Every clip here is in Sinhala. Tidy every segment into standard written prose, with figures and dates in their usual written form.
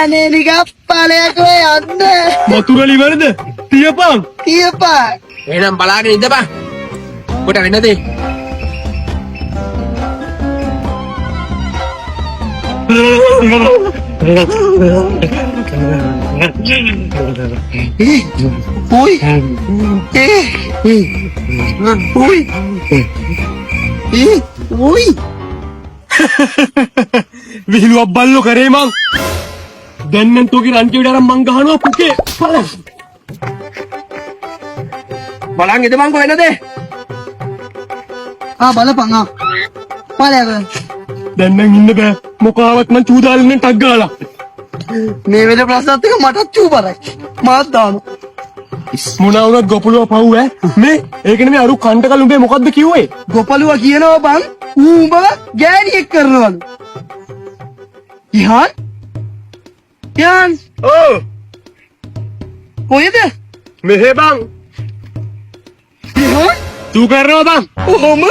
අනේ නිකන් ඵලයක් ඔය යන්න. වතුරලි වරද? තියපන්. තියපන්. එහෙනම් බලාගෙන ඉඳපන්. කොට වෙන්නද? Uy. Uy. Uy. විහිළුවක් බල්ලෝ කරේ මං. දැන් නම් තෝගේ රන්ටි විඩ අරන් මං ගහනවා පුකේ. බලන් ඉඳපන් කො වෙන්නද? බලපන් ඵලයක්. දැන් නම් ඉන්න බෑ. මොකාවත් මං චූදාලෙන් ටක් ගාලා. මේ වෙන ප්‍රශ්නත් එක මටත් චූපරයි. මාත් දානවා. මොනවා වුණත් ගොපලුව පව් ඈ. මේ ඒකනේ මේ අරු කන්ටකල් උඹේ මොකද්ද කිව්වේ? ගොපලුවා කියනවා බං උඹ ගෑණියෙක් කරනවලු. ඉහාන්? යන් ඕ කොහෙද? මෙහෙ බං. ඉහාන්? තූ කරනවා බං. ඔහොම?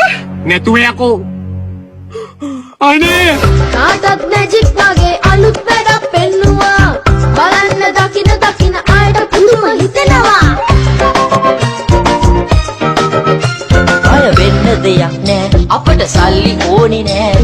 නැතුව යකෝ. අනේ කාටත් මැජික් වගේ අලුත් වැඩක් පෙන්නුවා බලන්න දකින ආයට පුදුම හිතෙනවා අය වෙන්න දෙයක් නෑ අපට සල්ලි ඕනි නෑ